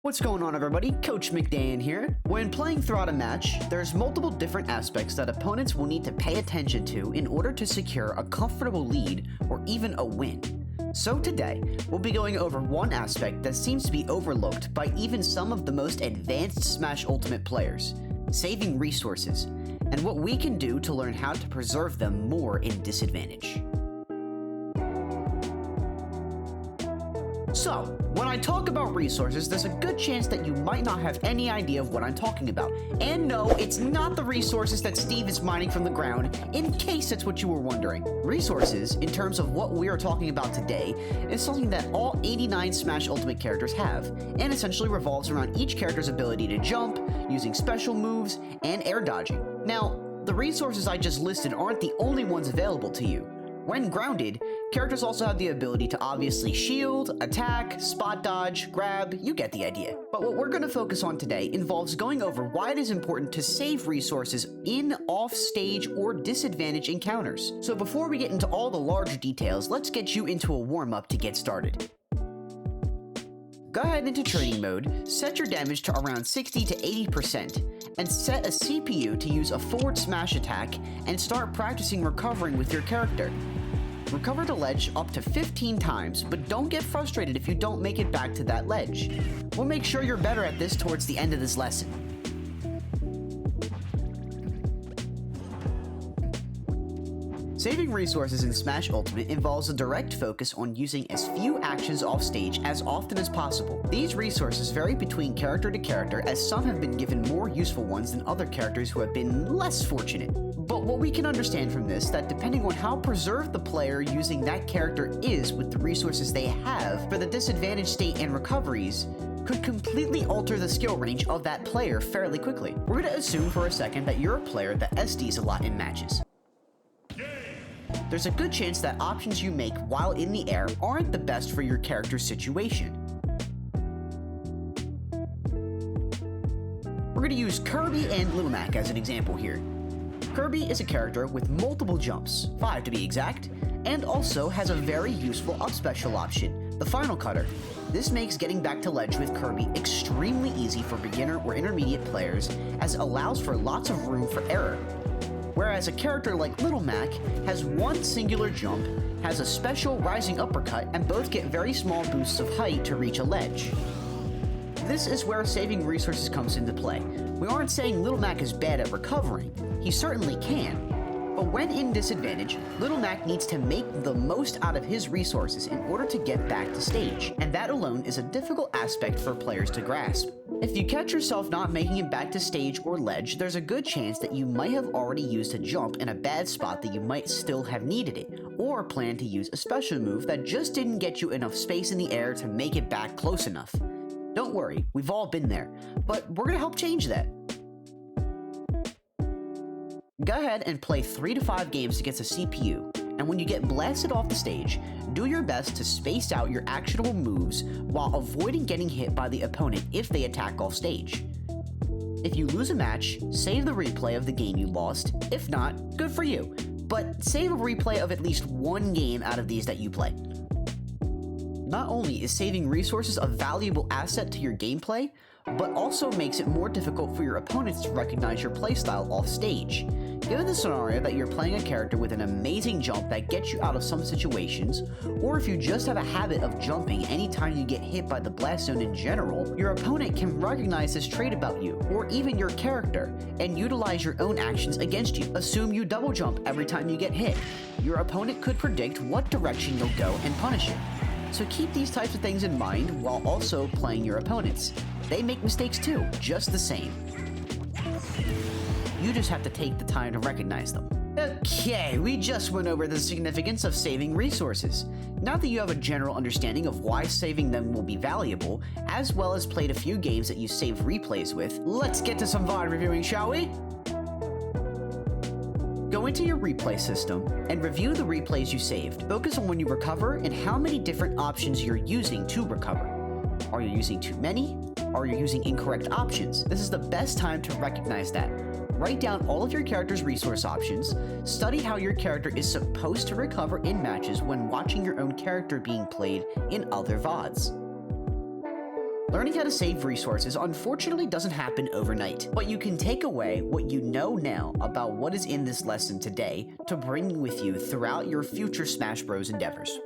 What's going on, everybody? Coach MccDann here. When playing throughout a match, there's multiple different aspects that opponents will need to pay attention to in order to secure a comfortable lead or even a win. So today, we'll be going over one aspect that seems to be overlooked by even some of the most advanced Smash Ultimate players: saving resources, and what we can do to learn how to preserve them more in disadvantage. So, when I talk about resources, there's a good chance that you might not have any idea of what I'm talking about. And no, it's not the resources that Steve is mining from the ground, in case that's what you were wondering. Resources, in terms of what we are talking about today, is something that all 89 Smash Ultimate characters have, and essentially revolves around each character's ability to jump, using special moves, and air dodging. Now, the resources I just listed aren't the only ones available to you. When grounded, characters also have the ability to obviously shield, attack, spot dodge, grab, you get the idea. But what we're going to focus on today involves going over why it is important to save resources in off-stage or disadvantage encounters. So before we get into all the larger details, let's get you into a warm-up to get started. Go ahead into training mode, set your damage to around 60 to 80%, and set a CPU to use a forward smash attack and start practicing recovering with your character. Recover the ledge up to 15 times, but don't get frustrated if you don't make it back to that ledge. We'll make sure you're better at this towards the end of this lesson. Saving resources in Smash Ultimate involves a direct focus on using as few actions off stage as often as possible. These resources vary between character to character, as some have been given more useful ones than other characters who have been less fortunate. But what we can understand from this, that depending on how preserved the player using that character is with the resources they have for the disadvantaged state and recoveries, could completely alter the skill range of that player fairly quickly. We're going to assume for a second that you're a player that SDs a lot in matches. There's a good chance that options you make while in the air aren't the best for your character's situation. We're going to use Kirby and Little Mac as an example here. Kirby is a character with multiple jumps, 5 to be exact, and also has a very useful up special option, the Final Cutter. This makes getting back to ledge with Kirby extremely easy for beginner or intermediate players, as it allows for lots of room for error. Whereas a character like Little Mac has one singular jump, has a special rising uppercut, and both get very small boosts of height to reach a ledge. This is where saving resources comes into play. We aren't saying Little Mac is bad at recovering. He certainly can. But when in disadvantage, Little Mac needs to make the most out of his resources in order to get back to stage, and that alone is a difficult aspect for players to grasp. If you catch yourself not making it back to stage or ledge, there's a good chance that you might have already used a jump in a bad spot that you might still have needed it, or plan to use a special move that just didn't get you enough space in the air to make it back close enough. Don't worry, we've all been there, but we're gonna help change that. Go ahead and play 3 to 5 games against a CPU, and when you get blasted off the stage, do your best to space out your actionable moves while avoiding getting hit by the opponent if they attack off stage. If you lose a match, save the replay of the game you lost. If not, good for you, but save a replay of at least one game out of these that you play. Not only is saving resources a valuable asset to your gameplay, but also makes it more difficult for your opponents to recognize your playstyle off stage. Given the scenario that you're playing a character with an amazing jump that gets you out of some situations, or if you just have a habit of jumping anytime you get hit by the blast zone in general, your opponent can recognize this trait about you, or even your character, and utilize your own actions against you. Assume you double jump every time you get hit. Your opponent could predict what direction you'll go and punish it. So keep these types of things in mind while also playing your opponents. They make mistakes too, just the same. You just have to take the time to recognize them. Okay, we just went over the significance of saving resources. Now that you have a general understanding of why saving them will be valuable, as well as played a few games that you save replays with, let's get to some VOD reviewing, shall we? Go into your replay system and review the replays you saved. Focus on when you recover and how many different options you're using to recover. Are you using too many? Are you using incorrect options? This is the best time to recognize that. Write down all of your character's resource options, study how your character is supposed to recover in matches when watching your own character being played in other VODs. Learning how to save resources unfortunately doesn't happen overnight, but you can take away what you know now about what is in this lesson today to bring with you throughout your future Smash Bros. Endeavors.